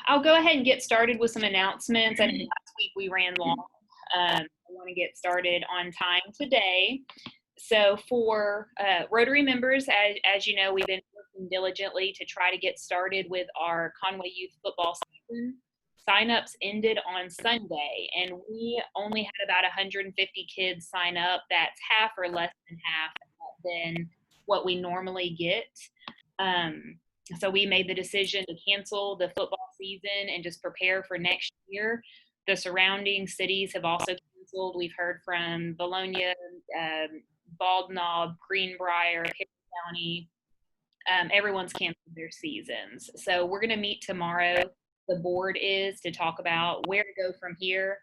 I'll go ahead and get started with some announcements. I know last week we ran long. I want to get started on time today. So for Rotary members, as you know, we've been working diligently to try to get started with our Conway youth football season. Sign-ups ended on Sunday, and we only had about 150 kids sign up. That's half or less than half than what we normally get. So we made the decision to cancel the football season and just prepare for next year. The surrounding cities have also canceled. We've heard from Bologna, Bald Knob, Greenbrier, Harris County. Everyone's canceled their seasons. So we're going to meet tomorrow. The board is to talk about where to go from here.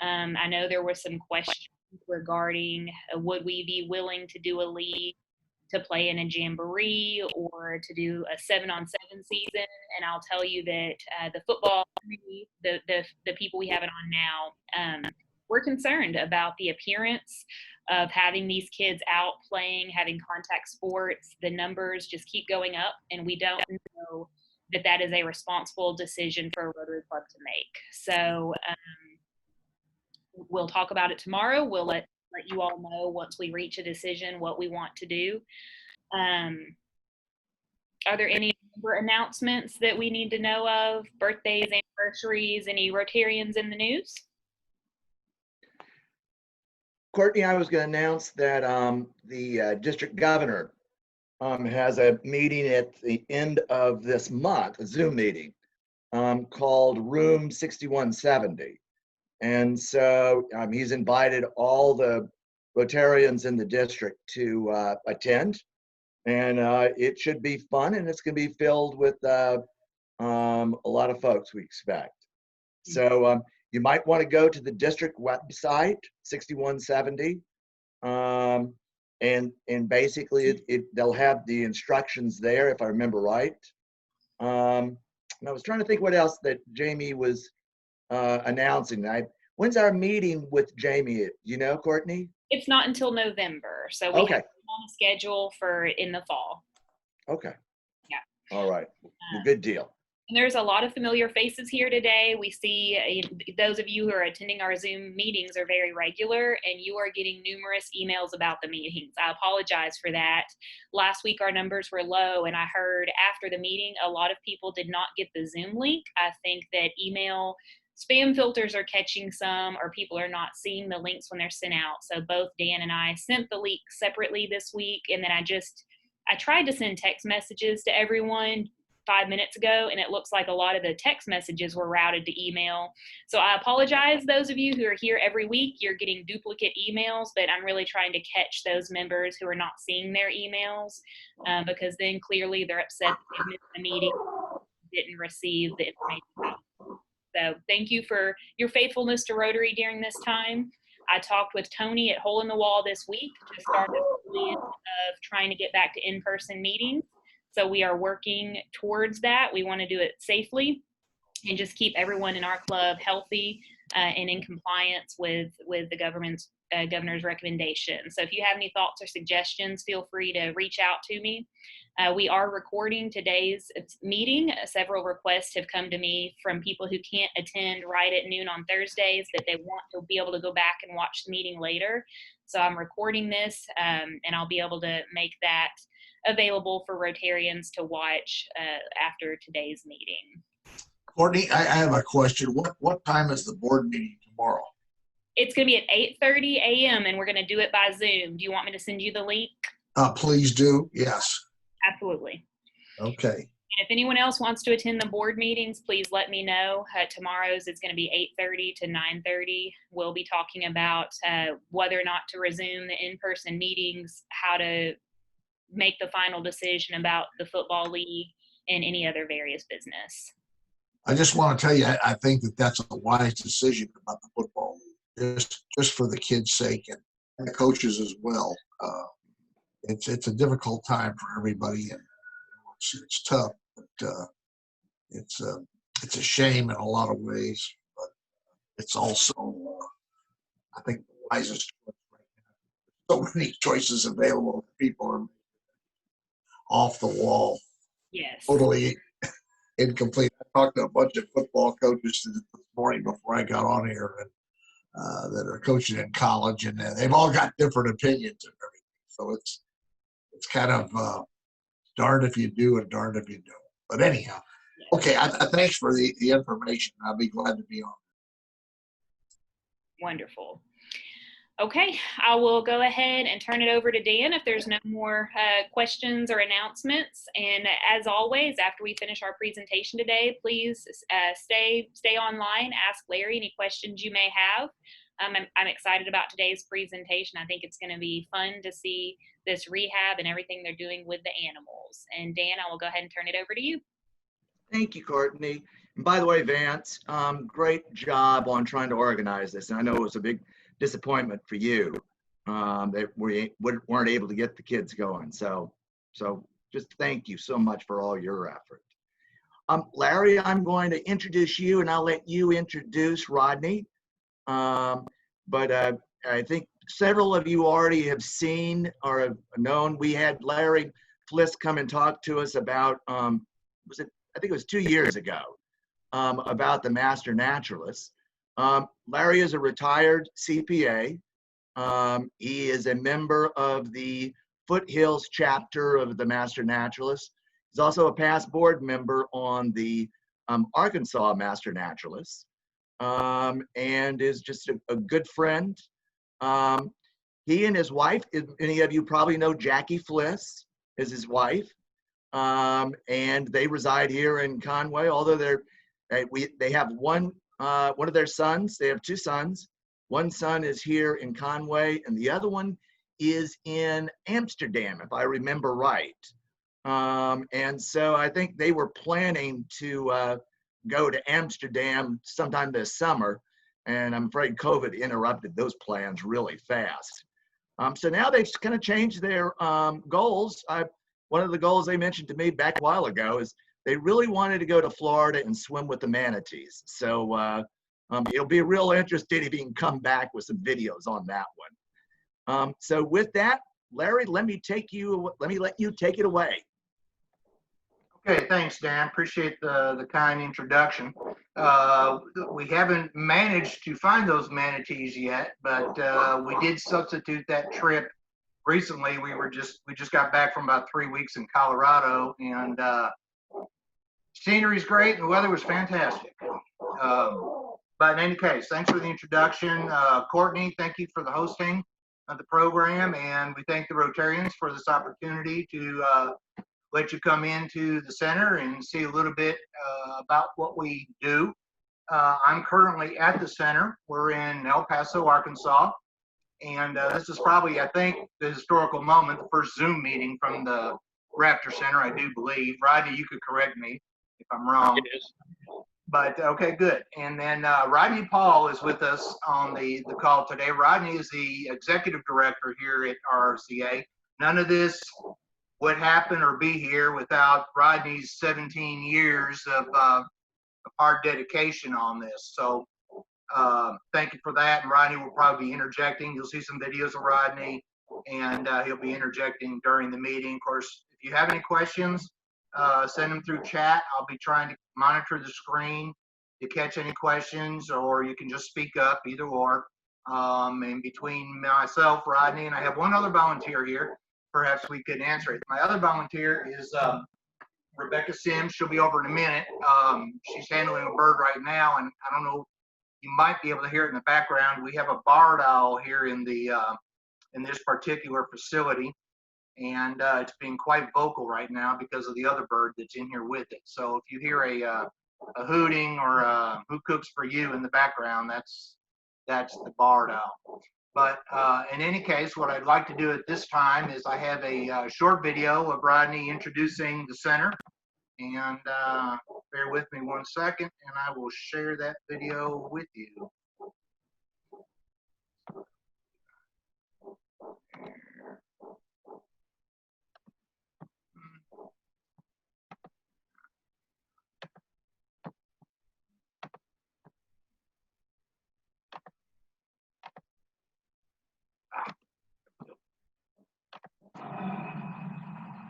I know there were some questions regarding would we be willing to do a league to play in a jamboree or to do a 7-on-7 season. And I'll tell you that the football, the people we have it on now, we're concerned about the appearance of having these kids out playing, having contact sports. The numbers just keep going up, and we don't know that is a responsible decision for a Rotary Club to make. So we'll talk about it tomorrow. We'll let you all know once we reach a decision what we want to do. Are there any announcements that we need to know of? Birthdays, anniversaries, any Rotarians in the news? Courtney, I was going to announce that the district governor has a meeting at the end of this month, a Zoom meeting called Room 6170. And so he's invited all the Rotarians in the district to attend. And it should be fun, and it's going to be filled with a lot of folks, we expect. So you might want to go to the district website, 6170, and basically they'll have the instructions there, if I remember right. And I was trying to think what else that Jamie was announcing. When's our meeting with Jamie? Do you know, Courtney? It's not until November, so we have on the schedule for in the fall. Okay. Yeah. All right. Well, good deal. And there's a lot of familiar faces here today. We see those of you who are attending our Zoom meetings are very regular, and you are getting numerous emails about the meetings. I apologize for that. Last week our numbers were low, and I heard after the meeting a lot of people did not get the Zoom link. I think that email spam filters are catching some, or people are not seeing the links when they're sent out. So both Dan and I sent the link separately this week, and then I tried to send text messages to everyone 5 minutes ago, and it looks like a lot of the text messages were routed to email. So I apologize, those of you who are here every week. You're getting duplicate emails, but I'm really trying to catch those members who are not seeing their emails, because then clearly they're upset that they missed the meeting, didn't receive the information. So thank you for your faithfulness to Rotary during this time. I talked with Tony at Hole in the Wall this week to start the plan of trying to get back to in-person meetings. So we are working towards that. We want to do it safely and just keep everyone in our club healthy and in compliance with the governor's recommendation. So if you have any thoughts or suggestions, feel free to reach out to me. We are recording today's meeting. Several requests have come to me from people who can't attend right at noon on Thursdays that they want to be able to go back and watch the meeting later. So I'm recording this, and I'll be able to make that available for Rotarians to watch after today's meeting. Courtney, I have a question. What time is the board meeting tomorrow? It's going to be at 8:30 a.m. and we're going to do it by Zoom. Do you want me to send you the link? Please do. Yes. Absolutely. Okay. And if anyone else wants to attend the board meetings, please let me know. Tomorrow's is going to be 8:30 to 9:30. We'll be talking about whether or not to resume the in-person meetings, how to make the final decision about the football league and any other various business. I just want to tell you, I think that's a wise decision about the football league, just for the kids' sake and the coaches as well. It's a difficult time for everybody, and it's tough, but it's a shame in a lot of ways. But it's also, I think, the wisest choice right now. So many choices available. People are off the wall. Yes. Totally incomplete. I talked to a bunch of football coaches this morning before I got on here, and that are coaching in college, and they've all got different opinions and everything. So it's kind of darned if you do and darned if you don't. But anyhow, okay. I thanks for the information. I'll be glad to be on. Wonderful. Okay, I will go ahead and turn it over to Dan if there's no more questions or announcements. And as always, after we finish our presentation today, please stay online, ask Larry any questions you may have. I'm excited about today's presentation. I think it's going to be fun to see this rehab and everything they're doing with the animals. And Dan, I will go ahead and turn it over to you. Thank you, Courtney. And by the way, Vance, great job on trying to organize this. And I know it was a big disappointment for you that we weren't able to get the kids going. So just thank you so much for all your effort. Larry, I'm going to introduce you, and I'll let you introduce Rodney. But I think several of you already have seen or have known. We had Larry Fliss come and talk to us about, I think it was 2 years ago, about the Master Naturalist. Larry is a retired CPA. He is a member of the Foothills chapter of the Master Naturalist. He's also a past board member on the Arkansas Master Naturalist, and is just a good friend. He and his wife, many of you probably know Jackie Fliss is his wife, and they reside here in Conway, although they have one of their sons. They have two sons. One son is here in Conway, and the other one is in Amsterdam, if I remember right. And so I think they were planning to go to Amsterdam sometime this summer, and I'm afraid COVID interrupted those plans really fast. So now they've kind of changed their goals. One of the goals they mentioned to me back a while ago is they really wanted to go to Florida and swim with the manatees. So it'll be real interesting if he can come back with some videos on that one. So with that, Larry, let me let you take it away. Okay, thanks, Dan. Appreciate the kind introduction. We haven't managed to find those manatees yet, but we did substitute that trip recently. We just got back from about 3 weeks in Colorado, and scenery's great and the weather was fantastic. But in any case, thanks for the introduction. Courtney, thank you for the hosting of the program, and we thank the Rotarians for this opportunity to let you come into the center and see a little bit about what we do. I'm currently at the center. We're in El Paso, Arkansas, and this is probably, I think, the historical moment, the first Zoom meeting from the Raptor Center, I do believe. Rodney, you could correct me if I'm wrong. It is. But okay, good. And then Rodney Paul is with us on the call today. Rodney is the executive director here at RRCA. None of this would happen or be here without Rodney's 17 years of hard dedication on this. So thank you for that. And Rodney will probably be interjecting. You'll see some videos of Rodney, and he'll be interjecting during the meeting. Of course, if you have any questions, send them through chat. I'll be trying to monitor the screen to catch any questions, or you can just speak up, either or. And between myself, Rodney, and I have one other volunteer here, perhaps we could answer it. My other volunteer is Rebecca Sims. She'll be over in a minute. She's handling a bird right now, and I don't know, you might be able to hear it in the background. We have a barred owl here in this particular facility, and it's being quite vocal right now because of the other bird that's in here with it. So if you hear a hooting or who cooks for you in the background, that's the barred owl. But in any case, what I'd like to do at this time is I have a short video of Rodney introducing the center. And bear with me 1 second, and I will share that video with you.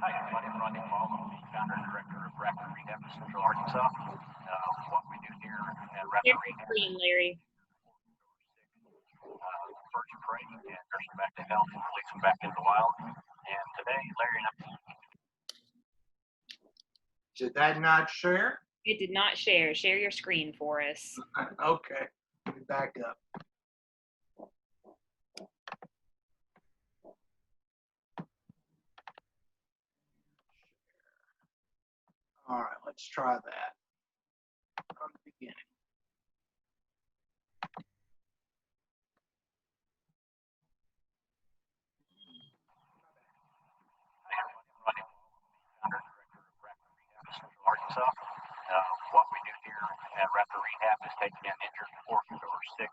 Hi, my name is Rodney Paul. I'm the founder and director of Raptor Rehab Central Arkansas. What we do here at Share Raptor your Rehab, screen, Larry. search and pray and nurse them back to health and release them back into the wild. And today, Larry and I. Did that not share? It did not share. Share your screen for us. Okay, let me back up. All right, let's try that from the beginning. Arkansas. What we do here at Raptor Rehab is take in injured, orphaned, or sick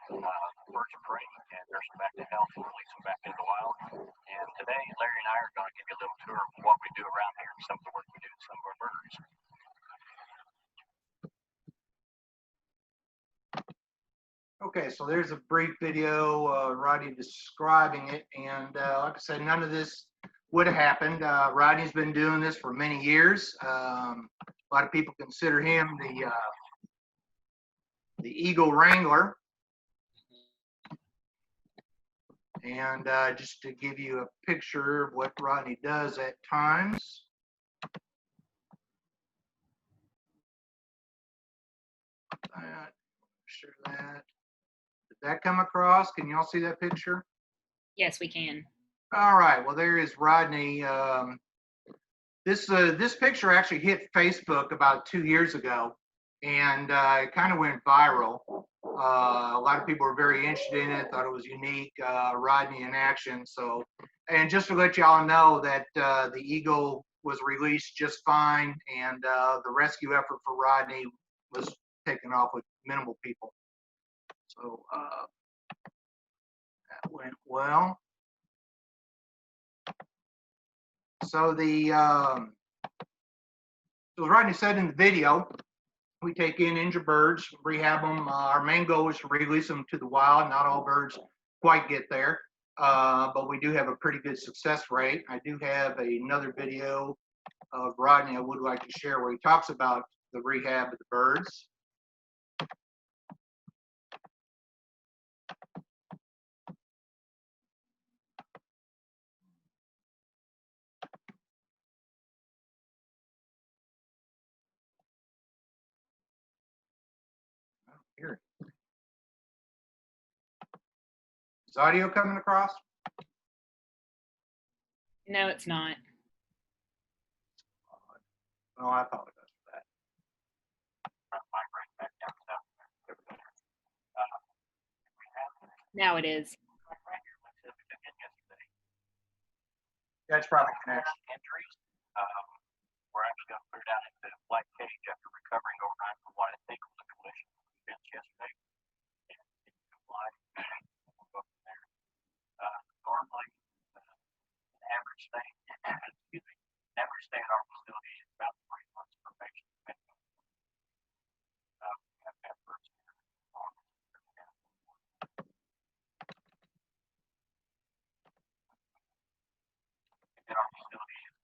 birds of prey and nurse them back to health and release them back into the wild. And today, Larry and I are going to give you a little tour of what we do around here and some of the work we do with some of our birds. Okay, so there's a brief video, Rodney describing it, and like I said, none of this would have happened. Rodney's been doing this for many years. A lot of people consider him the Eagle Wrangler. And just to give you a picture of what Rodney does at times. Sure that. Did that come across? Can y'all see that picture? Yes, we can. All right. Well, there is Rodney. This picture actually hit Facebook about 2 years ago, and it kind of went viral. A lot of people were very interested in it, thought it was unique, Rodney in action. So, and just to let y'all know that the Eagle was released just fine, and the rescue effort for Rodney was taken off with minimal people. So that went well. So as Rodney said in the video, we take in injured birds, rehab them. Our main goal is to release them to the wild. Not all birds quite get there, but we do have a pretty good success rate. I do have another video of Rodney I would like to share where he talks about the rehab of the birds. Here. Is audio coming across? No, it's not. Oh, I apologize for that. Now it is. That's probably connection. Injuries. We're actually going to put it out into a black cage after recovering overnight from what I think was a collision event yesterday. And we'll go from there. Normally, an average stay, excuse me, average stay at our facility is about 3 months per patient. We have had birds here in our facility is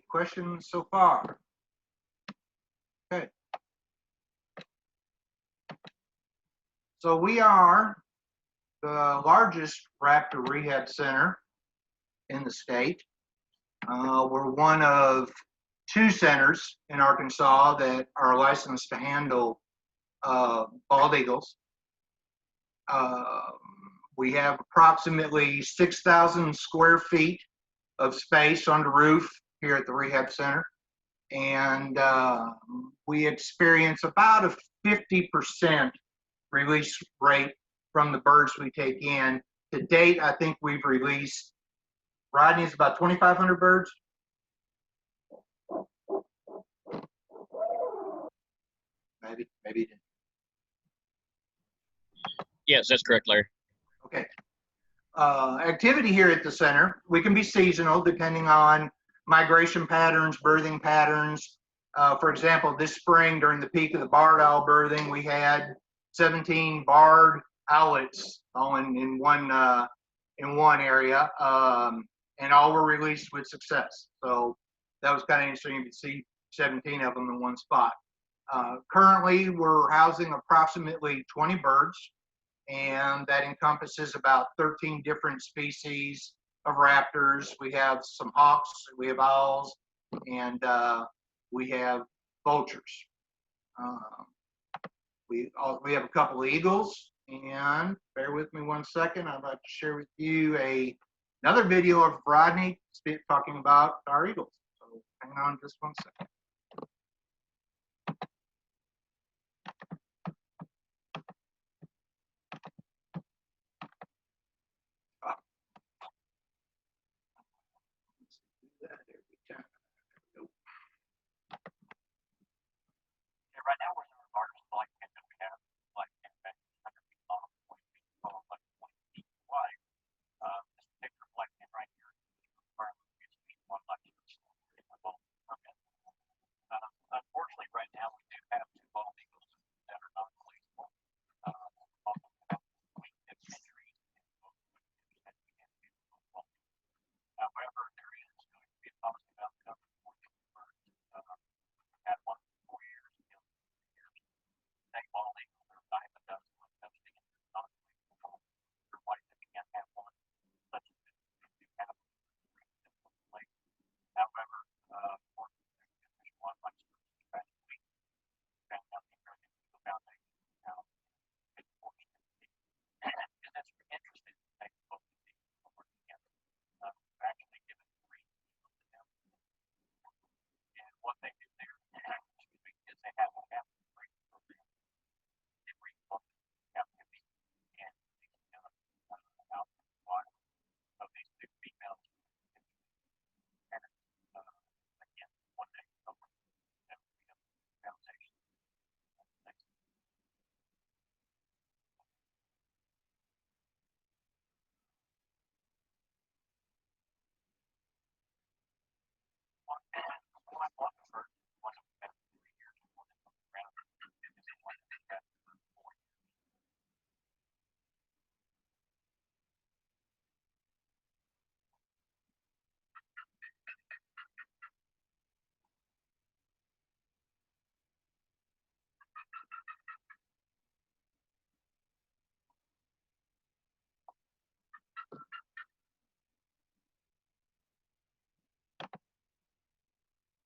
questions so far? Okay. So we are the largest Raptor Rehab Center in the state. We're one of 2 centers in Arkansas that are licensed to handle bald eagles. We have approximately 6,000 square feet of space on the roof here at the Rehab Center. And we experience about a 50% release rate from the birds we take in. To date, I think we've released, Rodney's about 2,500 birds. Maybe. Yes, that's correct, Larry. Okay. Activity here at the center, we can be seasonal depending on migration patterns, birthing patterns. For example, this spring during the peak of the barred owl birthing, we had 17 barred owlets all in one area, and all were released with success. So that was kind of interesting to see 17 of them in one spot. Currently, we're housing approximately 20 birds, and that encompasses about 13 different species of raptors. We have some hawks, we have owls, and we have vultures. We have a couple of eagles, and bear with me one second. I'd like to share with you another video of Rodney talking about our eagles. So hang on just one second. Right now, we're the largest black cat that we have. Black cat that is 100 feet long, 20 feet tall, like 20 feet wide. This particular black cat right here is one like this. Unfortunately, right now, we do have 2 bald eagles that are not releasable. Also have wing tip injuries and both wing tips that we have to do. However, there is going to be a policy outcome for these birds. Had one for 4 years, they all equal their 5 a dozen when it comes to non-releasable. Your wife that can't have one, such as you have like. However, for one like last week, found out the American Eagle Foundation now is fortunate. And that's interesting to take both of these work together. Actually given 3 eagles to them. And what they do there, is they have a break program. They bring captivity and out in the wild. So these 2 females, and again, one day over that foundation.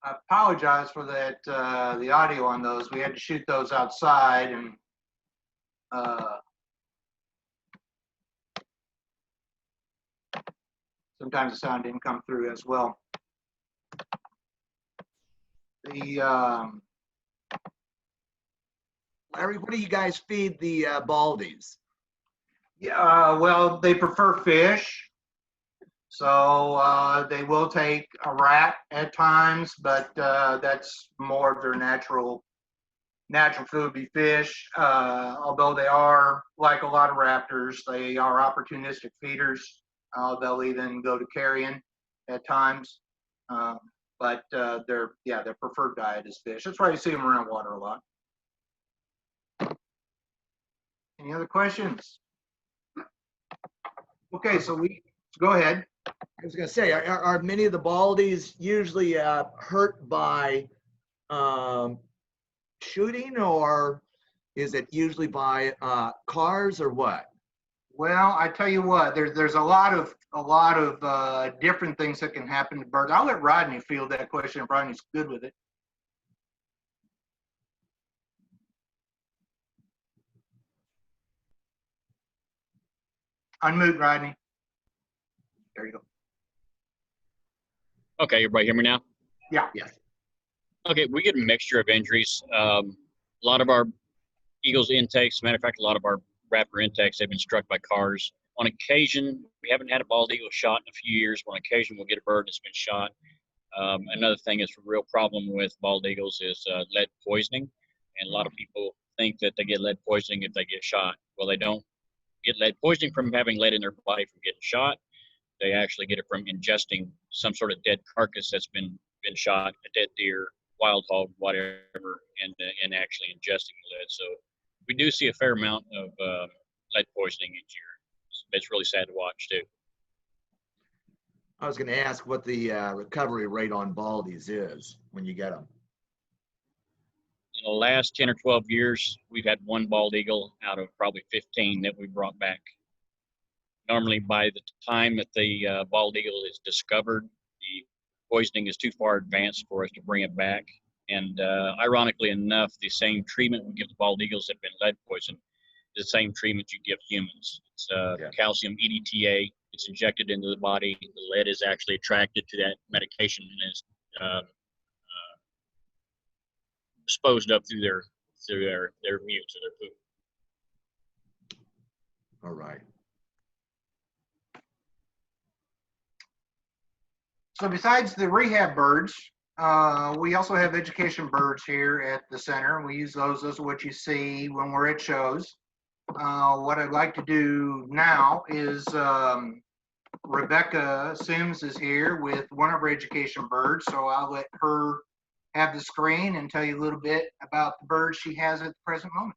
I apologize for that, the audio on those. We had to shoot those outside, and sometimes the sound didn't come through as well. Larry, what do you guys feed the baldies? Yeah, well, they prefer fish. So they will take a rat at times, but that's more of their natural food, be fish. Although they are, like a lot of raptors, they are opportunistic feeders. They'll even go to carrion at times. But their preferred diet is fish. That's why you see them around water a lot. Any other questions? Okay, so go ahead. I was gonna say, are many of the baldies usually hurt by shooting, or is it usually by cars, or what? Well, I tell you what, there's a lot of different things that can happen to birds. I'll let Rodney field that question if Rodney's good with it. Unmute, Rodney. There you go. Okay, everybody hear me now? Yeah. Yes. Okay, we get a mixture of injuries. A lot of our Eagles intakes, matter of fact, a lot of our Raptor intakes have been struck by cars. On occasion, we haven't had a bald eagle shot in a few years. On occasion, we'll get a bird that's been shot. Another thing is a real problem with bald eagles is lead poisoning. And a lot of people think that they get lead poisoning if they get shot. Well, they don't get lead poisoning from having lead in their body from getting shot. They actually get it from ingesting some sort of dead carcass that's been shot, a dead deer, wild hog, whatever, and actually ingesting the lead. So we do see a fair amount of lead poisoning each year. It's really sad to watch too. I was gonna ask what the recovery rate on baldies is when you get them. In the last 10 or 12 years, we've had one bald eagle out of probably 15 that we brought back. Normally, by the time that the bald eagle is discovered, the poisoning is too far advanced for us to bring it back. And ironically enough, the same treatment we give the bald eagles that have been lead poisoned is the same treatment you give humans. It's calcium EDTA. It's injected into the body. The lead is actually attracted to that medication and is disposed of through their mutes or their poop. All right. So besides the rehab birds, we also have education birds here at the center. We use those. Those are what you see when we're at shows. What I'd like to do now is Rebecca Sims is here with one of our education birds. So I'll let her have the screen and tell you a little bit about the birds she has at the present moment.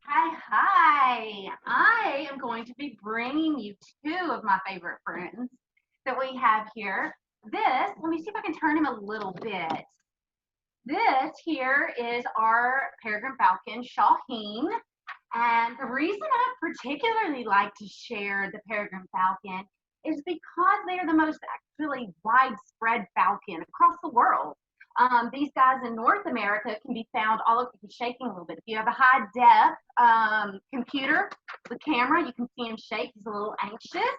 Hi. I am going to be bringing you two of my favorite friends that we have here. This, let me see if I can turn him a little bit. This here is our peregrine falcon, Shaheen. And the reason I particularly like to share the peregrine falcon is because they are the most actually widespread falcon across the world. These guys in North America can be found all over. He's shaking a little bit. If you have a high def computer with camera, you can see him shake. He's a little anxious.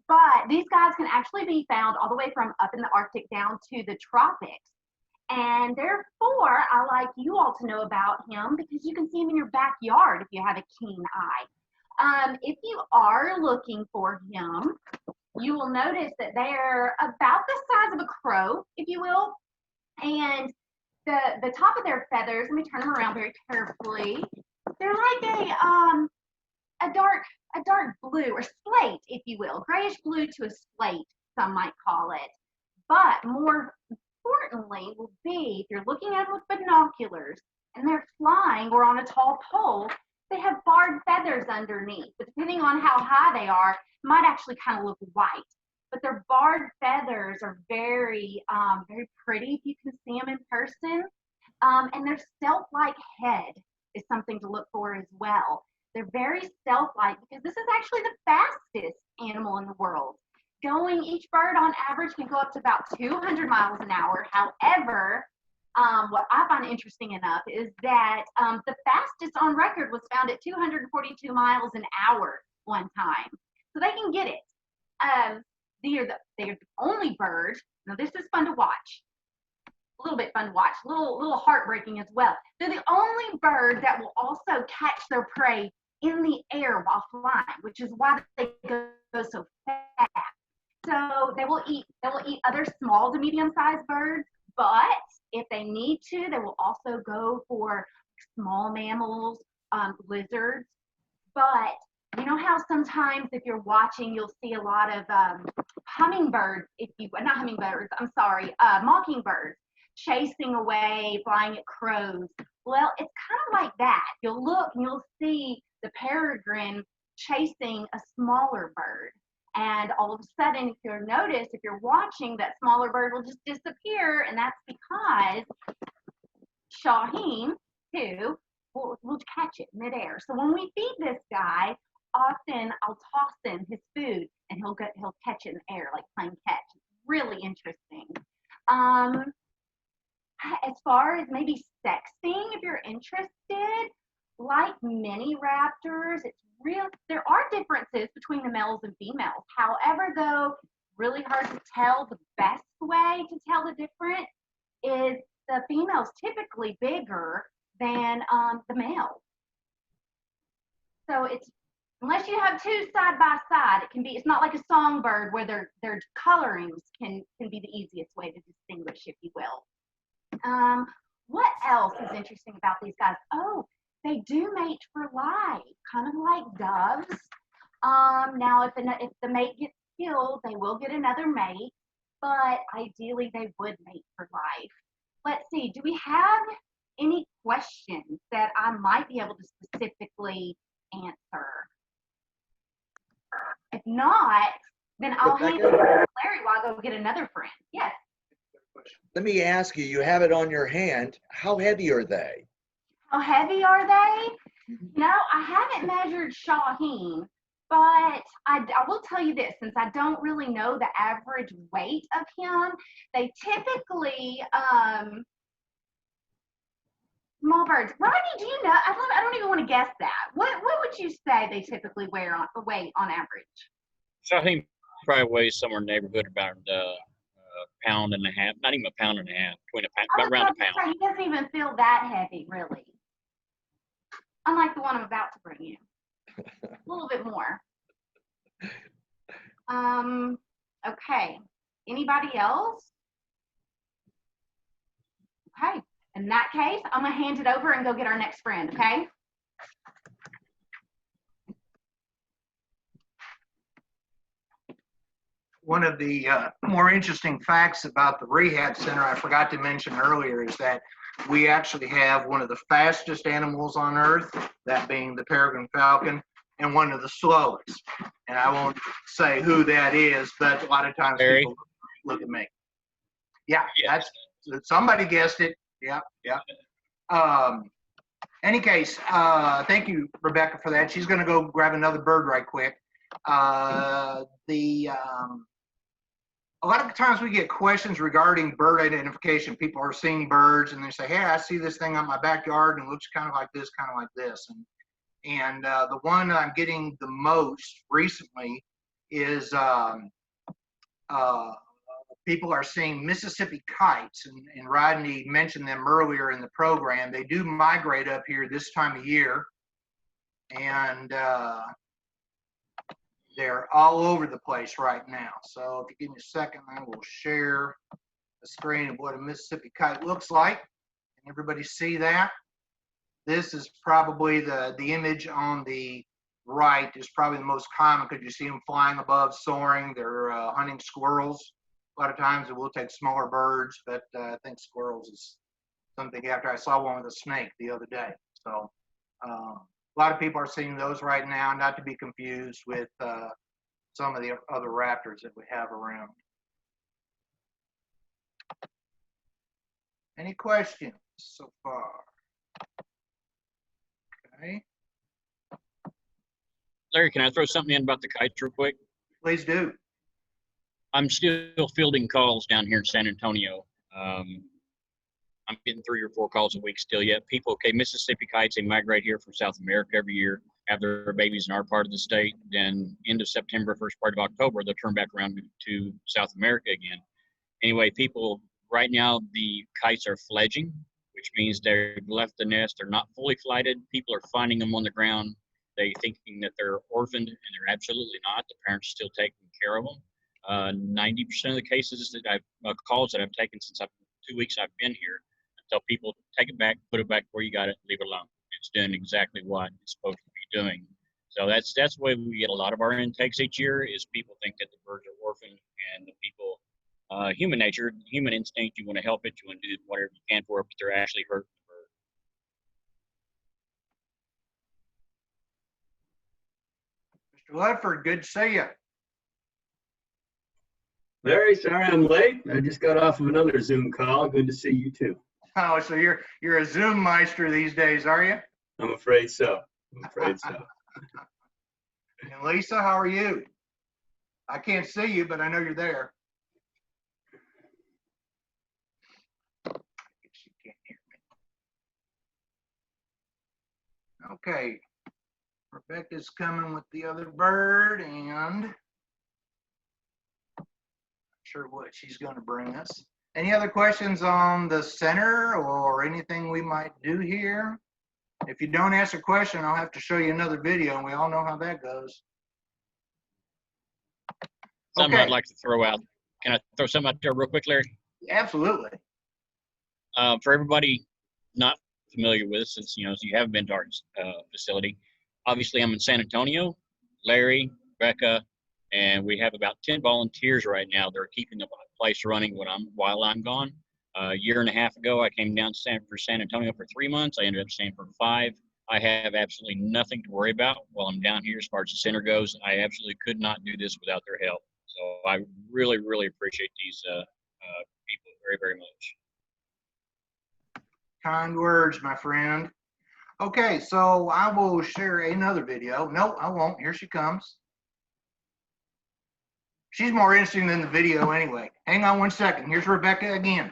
But these guys can actually be found all the way from up in the Arctic down to the tropics. And therefore, I like you all to know about him because you can see him in your backyard if you have a keen eye. If you are looking for him, you will notice that they're about the size of a crow, if you will. And the top of their feathers, let me turn them around very carefully. They're like a dark blue or slate, if you will, grayish blue to a slate, some might call it. But more importantly will be if you're looking at them with binoculars and they're flying or on a tall pole, they have barred feathers underneath. But depending on how high they are, it might actually kind of look white. But their barred feathers are very, very pretty if you can see them in person. And their stealth-like head is something to look for as well. They're very stealth-like because this is actually the fastest animal in the world. Each bird on average can go up to about 200 miles an hour. However, what I find interesting enough is that the fastest on record was found at 242 miles an hour one time. So they can get it. They are the only bird. Now this is fun to watch. A little bit fun to watch. A little heartbreaking as well. They're the only bird that will also catch their prey in the air while flying, which is why they go so fast. So they will eat other small to medium-sized birds, but if they need to, they will also go for small mammals, lizards. But you know how sometimes if you're watching, you'll see a lot of hummingbirds, mockingbirds chasing away, flying at crows. Well, it's kind of like that. You'll look and you'll see the peregrine chasing a smaller bird. And all of a sudden, if you'll notice, if you're watching, that smaller bird will just disappear. And that's because Shaheen, too, will catch it midair. So when we feed this guy, often I'll toss him his food and he'll catch it in the air, like playing catch. It's really interesting. As far as maybe sexing, if you're interested, like many raptors, there are differences between the males and females. However, though, really hard to tell. The best way to tell the difference is the female's typically bigger than the male. So unless you have two side by side, it's not like a songbird where their colorings can be the easiest way to distinguish, if you will. What else is interesting about these guys? Oh, they do mate for life, kind of like doves. Now, if the mate gets killed, they will get another mate, but ideally they would mate for life. Let's see, do we have any questions that I might be able to specifically answer? If not, then I'll hand it over to Larry while I go get another friend. Yes. Let me ask you, you have it on your hand. How heavy are they? How heavy are they? No, I haven't measured Shaheen, but I will tell you this, since I don't really know the average weight of him, they typically, small birds. Rodney, do you know? I don't even want to guess that. What would you say they typically weigh on average? Shaheen probably weighs somewhere in the neighborhood about a pound and a half, not even a pound and a half, about around a pound. He doesn't even feel that heavy, really. Unlike the one I'm about to bring you. A little bit more. Okay. Anybody else? Okay. In that case, I'm going to hand it over and go get our next friend, okay? One of the more interesting facts about the Rehab Center I forgot to mention earlier is that we actually have one of the fastest animals on earth, that being the peregrine falcon, and one of the slowest. And I won't say who that is, but a lot of times Barry. people look at me. Yeah, that's somebody guessed it. Yeah. Any case, thank you, Rebecca, for that. She's going to go grab another bird right quick. A lot of times we get questions regarding bird identification. People are seeing birds and they say, hey, I see this thing on my backyard and it looks kind of like this, kind of like this. And the one I'm getting the most recently is people are seeing Mississippi kites, and Rodney mentioned them earlier in the program. They do migrate up here this time of year, and they're all over the place right now. So if you give me a second, I will share the screen of what a Mississippi kite looks like. Can everybody see that? This is probably the image on the right is probably the most common because you see them flying above, soaring. They're hunting squirrels. A lot of times it will take smaller birds, but I think squirrels is something after I saw one with a snake the other day. So a lot of people are seeing those right now, not to be confused with some of the other raptors that we have around. Any questions so far? Okay. Larry, can I throw something in about the kites real quick? Please do. I'm still fielding calls down here in San Antonio. I'm getting 3 or 4 calls a week still yet. People, okay, Mississippi kites, they migrate here from South America every year, have their babies in our part of the state. Then end of September, first part of October, they'll turn back around to South America again. Anyway, people, right now the kites are fledging, which means they've left the nest. They're not fully flighted. People are finding them on the ground. They're thinking that they're orphaned, and they're absolutely not. The parents are still taking care of them. 90% of the cases that calls that I've taken since 2 weeks I've been here, I tell people, take it back, put it back where you got it, leave it alone. It's doing exactly what it's supposed to be doing. So that's the way we get a lot of our intakes each year, is people think that the birds are orphaned, and the people, human nature, human instinct, you want to help it, you want to do whatever you can for it, but they're actually hurting the Ledford, good to see you. Larry, sorry I'm late. I just got off of another Zoom call. Good to see you too. Oh, so you're a Zoom meister these days, are you? I'm afraid so. I'm afraid so. And Lisa, how are you? I can't see you, but I know you're there. She can't hear me. Okay. Rebecca's coming with the other bird, and not sure what she's going to bring us. Any other questions on the center or anything we might do here? If you don't ask a question, I'll have to show you another video, and we all know how that goes. Something Okay. I'd like to throw out. Can I throw something out there real quick, Larry? Absolutely. For everybody not familiar with us, since you haven't been to our facility, obviously I'm in San Antonio. Larry, Becca, and we have about 10 volunteers right now that are keeping the place running while I'm gone. A year and a half ago, I came down for San Antonio for 3 months. I ended up staying for 5. I have absolutely nothing to worry about while I'm down here as far as the center goes. I absolutely could not do this without their help. So I really, really appreciate these people very, very much. Kind words, my friend. Okay, so I will share another video. No, I won't. Here she comes. She's more interesting than the video anyway. Hang on 1 second. Here's Rebecca again.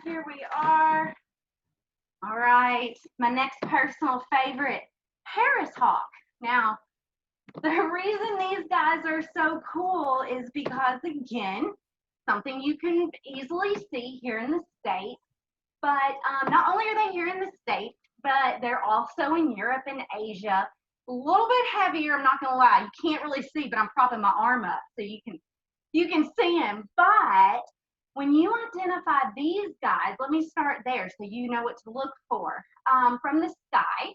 Here we are. All right, my next personal favorite, Harris Hawk. Now, the reason these guys are so cool is because, again, something you can easily see here in the States, but not only are they here in the States, but they're also in Europe and Asia. A little bit heavier, I'm not gonna lie. You can't really see, but I'm propping my arm up so you can see them. But when you identify these guys, let me start there so you know what to look for. From the sky,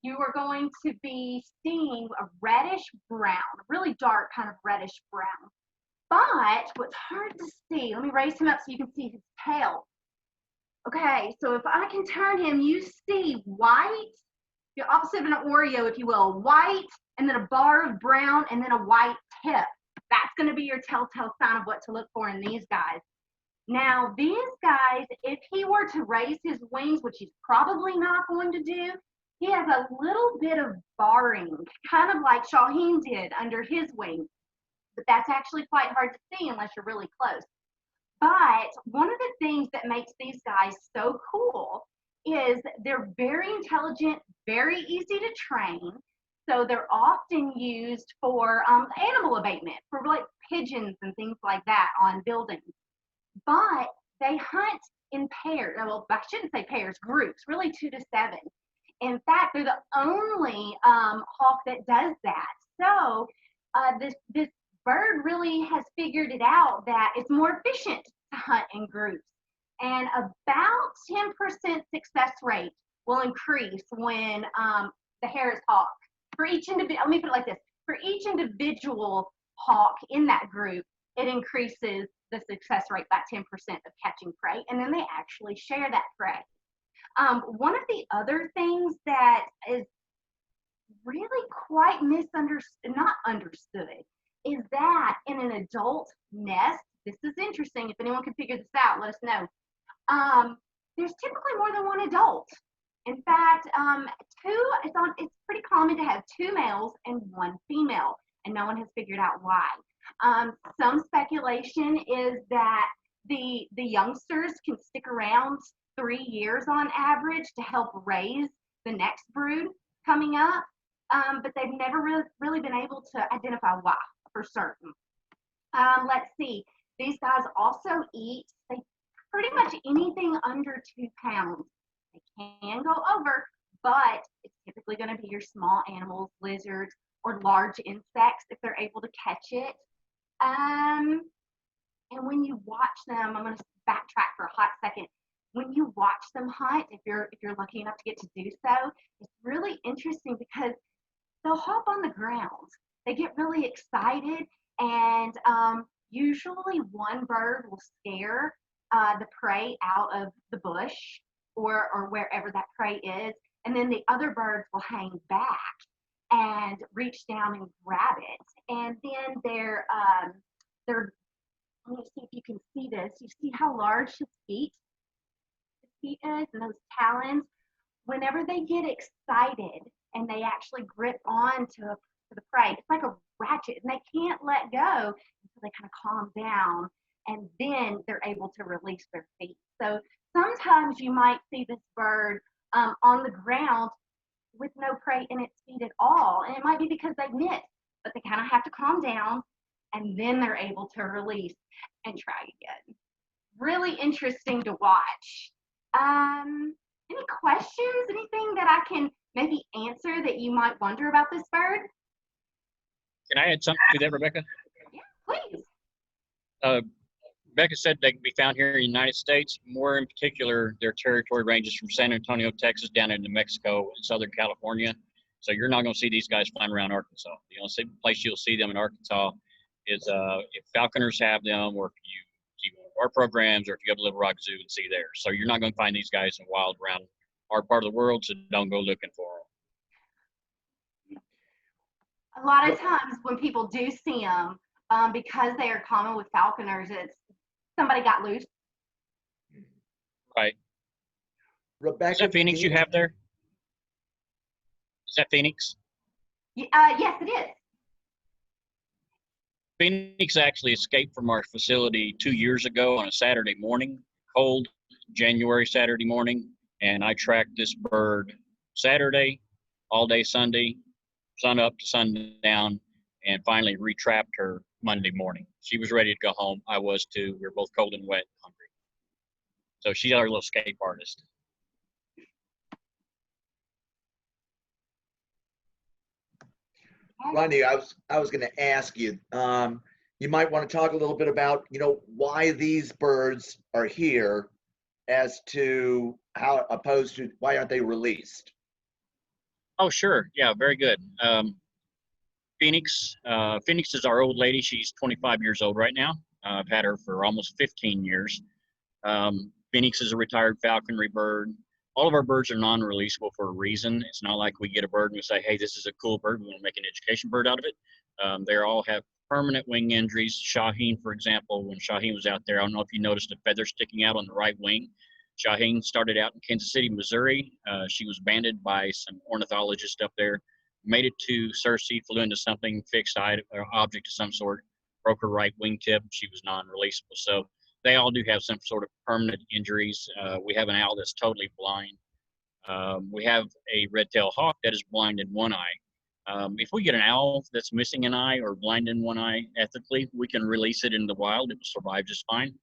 you are going to be seeing a reddish brown, really dark kind of reddish brown. But what's hard to see, let me raise him up so you can see his tail. Okay, so if I can turn him, you see white, the opposite of an Oreo, if you will, white, and then a bar of brown, and then a white tip. That's going to be your telltale sign of what to look for in these guys. Now, these guys, if he were to raise his wings, which he's probably not going to do, he has a little bit of barring, kind of like Shaheen did under his wing. But that's actually quite hard to see unless you're really close. But one of the things that makes these guys so cool is they're very intelligent, very easy to train. So they're often used for animal abatement, for like pigeons and things like that on buildings. But they hunt in pairs. Well, I shouldn't say pairs, groups, really 2 to 7. In fact, they're the only hawk that does that. So this bird really has figured it out that it's more efficient to hunt in groups. And about 10% success rate will increase when the Harris hawk, for each individual, let me put it like this, for each individual hawk in that group, it increases the success rate by 10% of catching prey, and then they actually share that prey. One of the other things that is really quite not understood, is that in an adult nest, this is interesting, if anyone can figure this out, let us know. There's typically more than one adult. In fact, it's pretty common to have 2 males and 1 female, and no one has figured out why. Some speculation is that the youngsters can stick around 3 years on average to help raise the next brood coming up, but they've never really been able to identify why for certain. Let's see, these guys also eat pretty much anything under 2 pounds. They can go over, but it's typically going to be your small animals, lizards, or large insects if they're able to catch it. And when you watch them, I'm going to backtrack for a hot second. When you watch them hunt, if you're lucky enough to get to do so, it's really interesting because they'll hop on the ground. They get really excited, and usually one bird will scare the prey out of the bush or wherever that prey is, and then the other birds will hang back and reach down and grab it. And then they're let me see if you can see this. You see how large his feet is and those talons? Whenever they get excited and they actually grip on to the prey, it's like a ratchet, and they can't let go until they kind of calm down, and then they're able to release their feet. So sometimes you might see this bird on the ground with no prey in its feet at all, and it might be because they missed, but they kind of have to calm down, and then they're able to release and try again. Really interesting to watch. Any questions? Anything that I can maybe answer that you might wonder about this bird? Can I add something to that, Rebecca? Yeah, please. Rebecca said they can be found here in the United States. More in particular, their territory ranges from San Antonio, Texas, down into Mexico and Southern California. So you're not going to see these guys flying around Arkansas. The only place you'll see them in Arkansas is if falconers have them, or if you see one of our programs, or if you go to Little Rock Zoo and see there. So you're not going to find these guys in wild around our part of the world, so don't go looking for them. A lot of times when people do see them, because they are common with falconers, it's somebody got loose. Right. Rebecca, Is that Phoenix you have there? Is that Phoenix? Yes, it is. Phoenix actually escaped from our facility 2 years ago on a Saturday morning, cold January Saturday morning, and I tracked this bird Saturday, all day Sunday, sun up to sundown, and finally retrapped her Monday morning. She was ready to go home. I was too. We were both cold and wet and hungry. So she's our little escape artist. Rodney, I was going to ask you. You might want to talk a little bit about, why these birds are here, as to how opposed to why aren't they released? Oh, sure. Yeah, very good. Phoenix is our old lady. She's 25 years old right now. I've had her for almost 15 years. Phoenix is a retired falconry bird. All of our birds are non-releasable for a reason. It's not like we get a bird and we say, hey, this is a cool bird, we want to make an education bird out of it. They all have permanent wing injuries. Shaheen, for example, when Shaheen was out there, I don't know if you noticed a feather sticking out on the right wing. Shaheen started out in Kansas City, Missouri. She was banded by some ornithologists up there, made it to Searcy, flew into something, fixed object of some sort, broke her right wingtip. She was non-releasable. So they all do have some sort of permanent injuries. We have an owl that's totally blind. We have a red-tailed hawk that is blind in one eye. If we get an owl that's missing an eye or blind in one eye ethically, we can release it in the wild. It will survive just fine.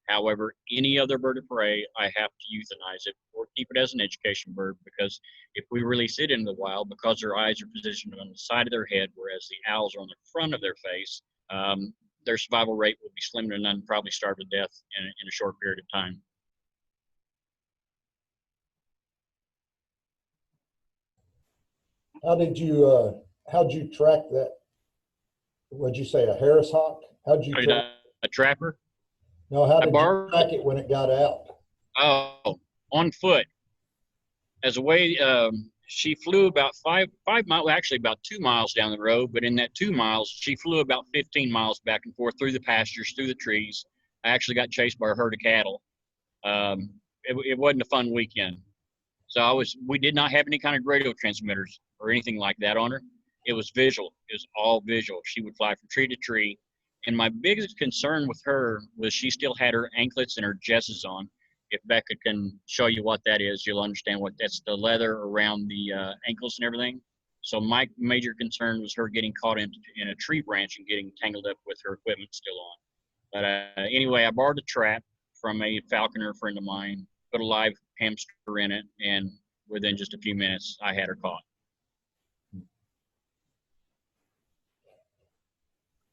However, any other bird of prey, I have to euthanize it or keep it as an education bird, because if we release it in the wild, because their eyes are positioned on the side of their head, whereas the owls are on the front of their face, their survival rate will be slim to none, probably starve to death in a short period of time. How'd you track that? What'd you say, a Harris hawk? How'd you track? A trapper? No, how did you track it when it got out? Oh, on foot. As a way, she flew about 5 miles, actually about 2 miles down the road, but in that 2 miles, she flew about 15 miles back and forth through the pastures, through the trees. I actually got chased by a herd of cattle. It wasn't a fun weekend. So we did not have any kind of radio transmitters or anything like that on her. It was visual. It was all visual. She would fly from tree to tree. And my biggest concern with her was she still had her anklets and her jesses on. If Becca can show you what that is, you'll understand what that's, the leather around the ankles and everything. So my major concern was her getting caught in a tree branch and getting tangled up with her equipment still on. But anyway, I borrowed a trap from a falconer friend of mine, put a live hamster in it, and within just a few minutes, I had her caught.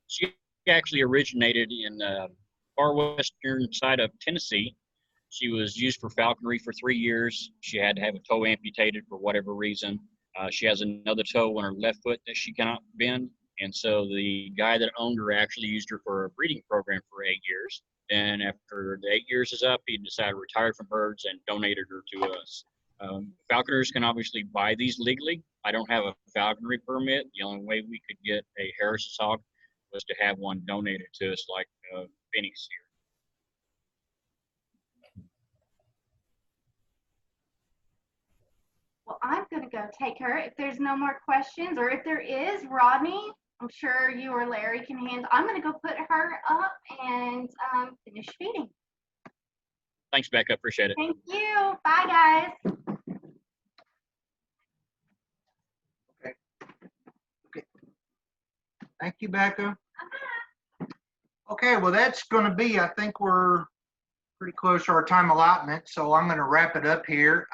She actually originated in the far western side of Tennessee. She was used for falconry for 3 years. She had to have a toe amputated for whatever reason. She has another toe on her left foot that she cannot bend. And so the guy that owned her actually used her for a breeding program for 8 years. Then after the 8 years is up, he decided to retire from birds and donated her to us. Falconers can obviously buy these legally. I don't have a falconry permit. The only way we could get a Harris's hawk was to have one donated to us, like Phoenix here. Well, I'm going to go take her. If there's no more questions, or if there is, Rodney, I'm sure you or Larry can handle. I'm going to go put her up and finish feeding. Thanks, Becca. Appreciate it. Thank you. Bye, guys. Thank you, Becca. Okay, well, that's going to be, I think we're pretty close to our time allotment, so I'm going to wrap it up here.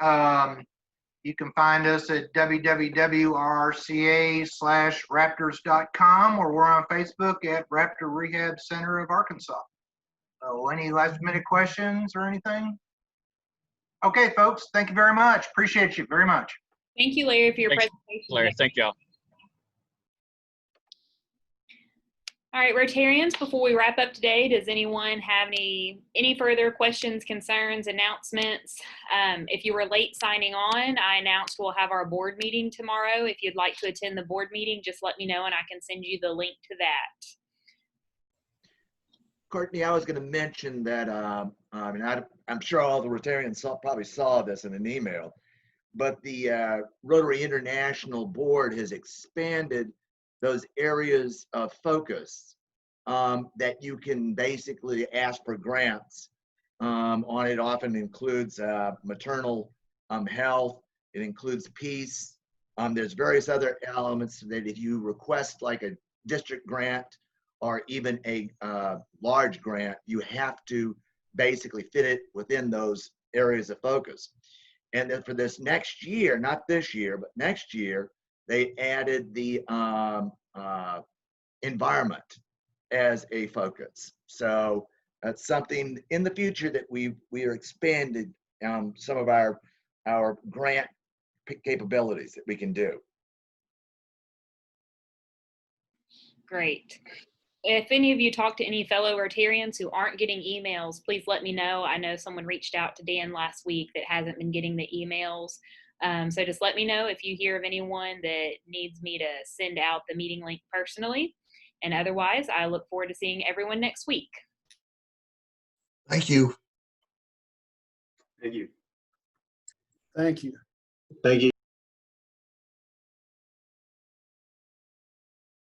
You can find us at www.rca/raptors.com, or we're on Facebook at Raptor Rehab Center of Arkansas. So any last minute questions or anything? Okay, folks, thank you very much. Appreciate you very much. Thank you, Larry, for your Thanks, presentation. Larry, thank y'all. All right, Rotarians, before we wrap up today, does anyone have any further questions, concerns, announcements? If you were late signing on, I announced we'll have our board meeting tomorrow. If you'd like to attend the board meeting, just let me know and I can send you the link to that. Courtney, I was going to mention that, I'm sure all the Rotarians probably saw this in an email, but the Rotary International Board has expanded those areas of focus that you can basically ask for grants on. It often includes maternal health. It includes peace. There's various other elements that if you request like a district grant or even a large grant, you have to basically fit it within those areas of focus. And then for this next year, not this year, but next year, they added the environment as a focus. So that's something in the future that we are expanded some of our grant capabilities that we can do. Great. If any of you talk to any fellow Rotarians who aren't getting emails, please let me know. I know someone reached out to Dan last week that hasn't been getting the emails. So just let me know if you hear of anyone that needs me to send out the meeting link personally. And otherwise, I look forward to seeing everyone next week. Thank you. Thank you. Thank you. Thank you.